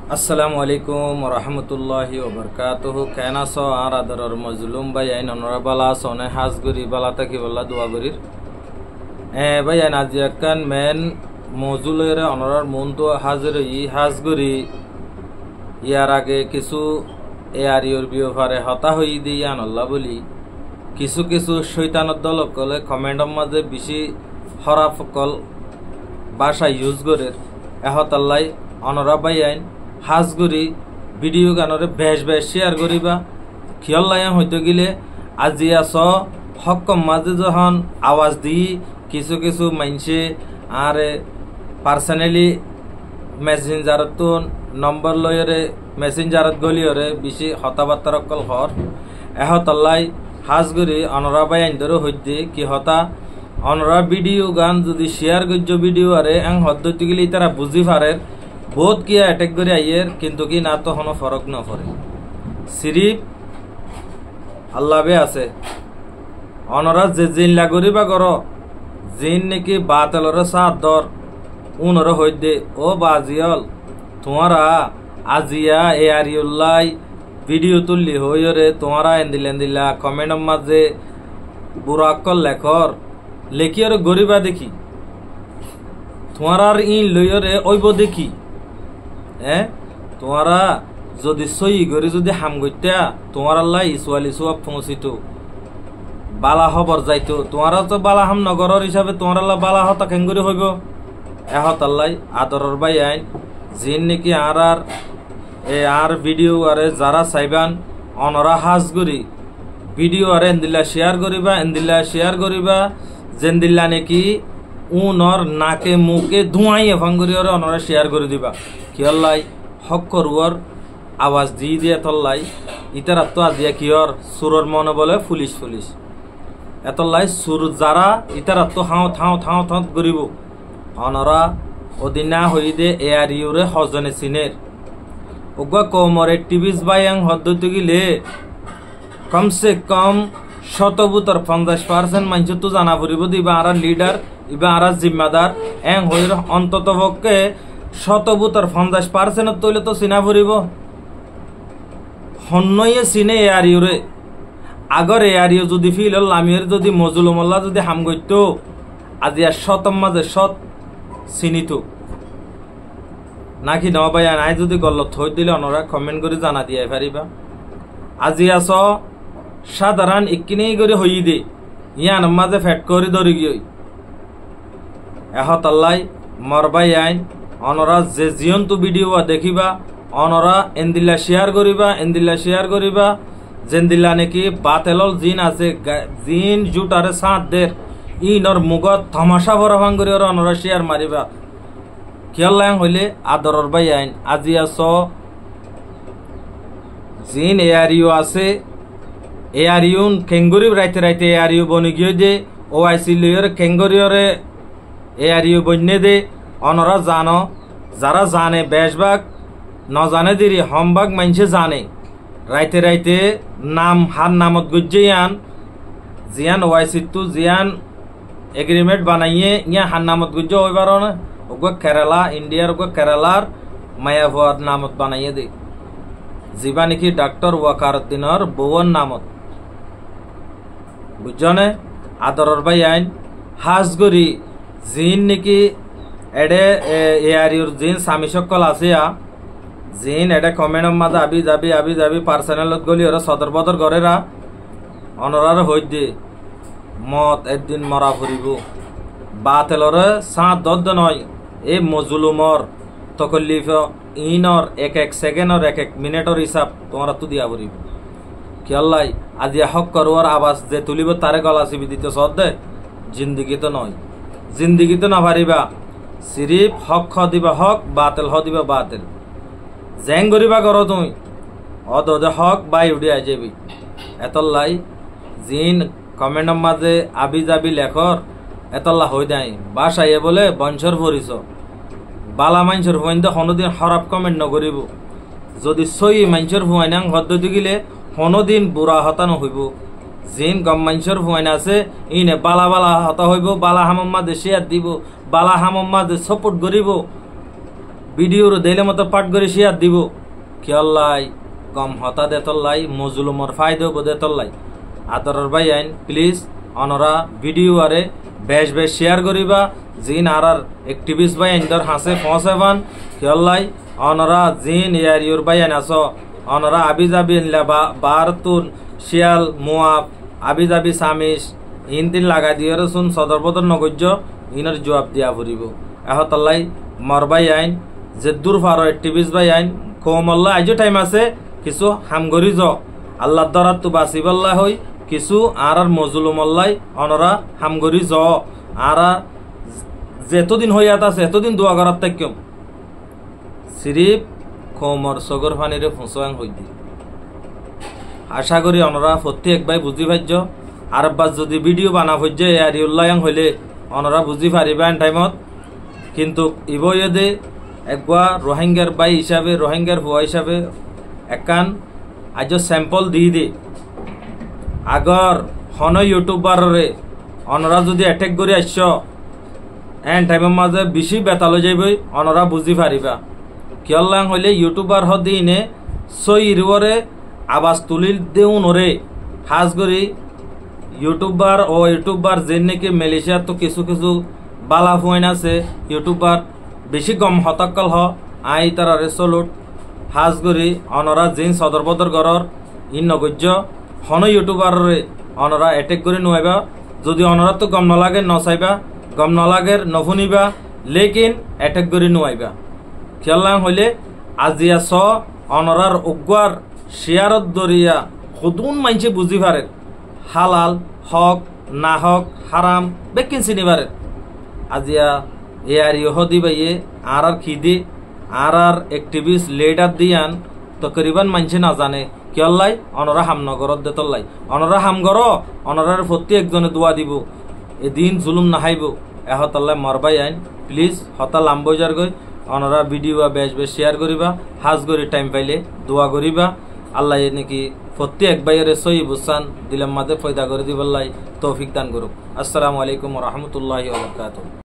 আসসালামু আলাইকুম রহমতুল্লাহি ওবরকাতুহু কেন আছো আর আদরর মজলুম ভাই আইন অনরা বালা সনে হাজগুড়ি বালা তাকি বল্লা দোয়া করির ভাই আইন আজি একখান মেন মজুলের অনরার মন তো হাজির ই হাজগুড়ি ইয়ার আগে কিছু এয়ারিওর বিওভারে হতা হই দিয়ে আনল্লা বলি কিছু কিছু শৈতানের দল কলে কমেন্টের মাঝে বেশি হরাফকল ভাষা ইউজ করে এহতাল্লাই অনরা ভাই আইন হাজগুড়ি ভিডিও গানরে বেশ বেশ শেয়ার করিবা খিয়াল লাইন হইতে গেলে আজি আস হকম মাঝে যখন আওয়াজ দিই কিছু কিছু মাইনছে আর পার্সোনালি মেসেঞ্জারত তো নম্বর লয়রে মেসেঞ্জারত গলিয়রে বেশি হতাবার্তার অকল হর এহতাল্লাই হাজগুড়ি অনরা বাই আইন ধরে হইতে কি হতা অনরা ভিডিও গান যদি শেয়ার করছ ভিডিও আরে এং হদ্দতে গেলে তারা বুঝি পারে বহুত কিয়া অ্যাটাক করে আইয়ের কিন্তু কি না তো কোনো ফরক না পড়ে সিরিফ আল্লাহ বে আছে অনরা যে জিন লাগরিবা কর জিন নাকি বাতেলর সাথ দর উনর হইদে ও বাজিয়ল তোমারা আজিয়া এ আরিউল্লাই ভিডিও তুললি হইরে তোমারা এন্দিলা কমেন্টের মাঝে বুড়াক্কল লেখর লেখিয়র গরিবা দেখি তোমার ইন লইরে ওইব দেখি তোমারা যদি সই করে যদি হাম গইতা তোমার আল্লাহ ইসওয়ালি সব পৌঁছিত বালা খবর যাইতো তোমারা তো বালা হাম নগরের হিসাবে তোমার আল্লাহ বালা হতা কেঙ্গুরি হইব এহত আল্লাহ আদরর বাই আইন জিন নাকি আর ভিডিও আরে যারা চাইবান অনরা হাজগুড়ি ভিডিও আরে এন্দিল্লা শেয়ার করিবা যেন্দিল্লা নাকি উনর নাকে মুখে ধুয়াই এফাঙ্গুরি ওরে অনরা শেয়ার করে দিবা কিয়ল্লাই হকরুয়র আওয়াজ দিয়ে তল্লাই ইতার তো আজিয়া কিয়র সুরর মনে বলে ফুলিশ এতল্লাই সুর যারা ইতার তো থাও করিব অনরা অদিনা হই দে এয়ারিউরে হজনে সিনের ওগা কমরে টিভিস বাইয়াং হদ্দতে গিলে কমসে কম 50% মানুষ তো জানা পড়িব দিবা আর লিডার ইবা আর জিম্মাদার এং হইর অন্তত পক্ষে 50% তৈলে তো চিনা পড়িব হন্নয়ে চিনে এয়ারিউরে আগর এয়ারিও যদি ফিল লামিয়ের যদি মজুলুমল্লা যদি হাম গইত আজি আর শতম মাঝে শত চিনিত নাকি ন ভাই নাই যদি গল্ল থই দিলে অনরা কমেন্ট করে জানা দিয়ে পারিবা আজি আস সাধারণ ইকিনি করে হই দে ইয়ান মাঝে ফেট করে ধরে গিয়ে এহতাল্লাই মরবাই আইন অনরা যে জিয়ন্তু ভিডিও দেখিবা অনরা এন্দিল্লা শেয়ার করিবা যেন্দিল্লা নাকি বাতেলল জিন আছে জিন জুটারে সাঁত দের ইনর মুগত ধমাশা ভরা ভাঙ্গরি ওর অনরা শেয়ার মারিবা খেয়াল হইলে আদরর বাই আইন আজি আস জিন এয়ারিও আছে এয়ারিউন খেঙ্গুরি রাইতে এয়ারিও বনি গিয়ে দে ও আইসি লইয়র খেঙ্গুরিয়রে এয়ারিও বন্যে দে অনরা জানো যারা জানে বেশভাগ নজানে দিরি হমভাগ মানছে জানে রাইতে নাম হার নামত গুজিয়ান জিয়ান ওয়াইসিটু জিয়ান এগ্রিমেন্ট বানাইয়ে ইয়া হার নামত গুজ হইবার না ওগো কেরালা ইন্ডিয়ার ওগো কেরালার মায়াভুয়ার নামত বানাইয়ে দে জিবা নাকি ডাক্তার ওয়াকারউদ্দিনের বউর নামত বুঝনে আদরর ভাই আইন হাজগুড়ি জিন নাকি এডে এয়ারিউর জিন স্বামী সকল আছে জিন এডে কমেন্টের মাঝে আবি যাবি পার্সোনালত গলি ওরা সদর বদর গড়েরা অনরার হই দে মত একদিন মরা ফুরিব বাতেলরে সাঁত দদ্দ নয় এ মজুলুমর তকলিফ ইনর এক সেকেন্ডর এক মিনিটর হিসাব তোমরা তো দিয়া ফুরিব কিয়াল্লাই আজি হক করওয়ার আওয়াজ যে তুলিব তারে গলা চিবি দিতে সদ্দে জিন্দিগি তো নয় জিন্দিগি তো না পারিবা সিরিফ হক হ দিবা হক বাতেল হ দিবা বাতেল জেং করিবা কর তুই অদে হক বাই উড়িয়া যাবি এতল্লাই জিন কমেন্টের মাঝে আবি যাবি লেখর এতল্লা হই দেয় বাসাইয়ে বলে বংশর পরিচ বালা মাইনসর হুয়াইন হনদিন হরাপ কমেন্ট নকরিব যদি সই মাইনসর হুয়াইনাং হদ্দতি গিলে হনদিন বুড়া হতানো হইব জিন গম মাইনসর হুয়াইন আছে ইনে বালা হতা হইব বালা হামম মাঝে শেয়ার দিব বালা হামম মাঝে সাপোর্ট করিব ভিডিওর দিলে মতো পাঠ করে শেয়ার দিব কিয়ল্লাই কম হতা দেতল্লাই মজলুমর ফায়দা দেতল্লাই আদরের ভাই আইন প্লিজ অনরা ভিডিও আরে বেশ বেশ শেয়ার করিবা জিন আর একটিভিস্ট ভাই আইন দর হাসে পৌঁছাবান কিয়ল্লাই অনরা জিন ইয়ারিওর ভাই আইন আস অনরা আবি যাবি বারতুন শিয়াল মুয়াব আবি যাবি সামিস ইন তিন লাগাই দিয়ে শুন সদর বদর নগর্য ইনর জবাব দিয়া ফুরিব এহতাল্লাই মরবাই আইন যে দূর ফার একটিভিস্ট ভাই আইন কৌমল্লা আজও টাইম আছে কিছু হামগরি য আল্লাহ দ্বারা তো বাঁচিবাল্লা হই কিছু আর মজলুমল্লাই অনরা হামগরি য আর যেতদিন হইয়াত আছে এতদিন দোয়া করার তাক্যম সিরিপ কৌমর সগর ফানিরে ফুঁসোয়াং হই দি আশা করি অনরা প্রত্যেক ভাই বুঝি পাইজ আর বাস যদি ভিডিও বানা হইজ এয়ারিউল্লাহ হইলে অনরা বুঝি পারিবা এন টাইমত কিন্তু ইবইদে একবার রোহিঙ্গার বাই হিসাবে রোহিঙ্গার হুয়া হিসাবে একান আজ স্যাম্পল দি দে আগর হন ইউটিউবারে অনরা যদি অ্যাটেক করে আসছ এন টাইমের মাঝে বেশি বেতালো যাইবই অনরা বুঝি পারিবা কিয়ল্লাং হইলে ইউটিউবার হদিনে সইরে আবাস তুলিল দেউ নরে হাজ করি ইউটিউবার যে নাকি মালয়েশিয়ার তো কিছু কিছু বালা ফুয়াইন আছে ইউটিউবার বেশি গম হতকল হ আই তারারে চলুট হাজ করি অনরা জিন সদর বদর গরর ইন নগর্য হন ইউটিউবারে অনরা এটেক করে নুয়াইবা যদি অনরা তো গম নলাগে নচাইবা গম নলাগের নফুনিবা লেকিন এটেক করে নুয়াইবা খেয়াল্লাং হইলে আজিয়া স অনরার উগ্বার শেয়ারত দরিয়া সদুন মাইনছে বুঝি পারে হালাল হক না হক হারাম বেকিন চিনিবারে আজিয়া এয়ার ইহদি বাইয়ে আর খিদে আর একটিভিস্ট লিডার দিয়ান তো করিবান মানছে না জানে কিয়ল্লাই অনরা হামনগরত দেতল্লাই অনরা হামগর অনরার প্রত্যেক একজনে দোয়া দিব এদিন জুলুম নাহাইব এহতাল্লাই মরবাই আইন প্লিজ হতা লাম্বজার গই অনরা ভিডিও বেশ বেশ শেয়ার করিবা হাজ করি টাইম পাইলে দোয়া করিবা আল্লাহ নাকি প্রত্যেক বাইরে সই বুসান দিলাম মাঝে ফয়দা করে দিবল্লাই তৌফিক দান করুক। আসসালামু আলাইকুম ওয়া রাহমাতুল্লাহি ওয়া বারাকাতুহু।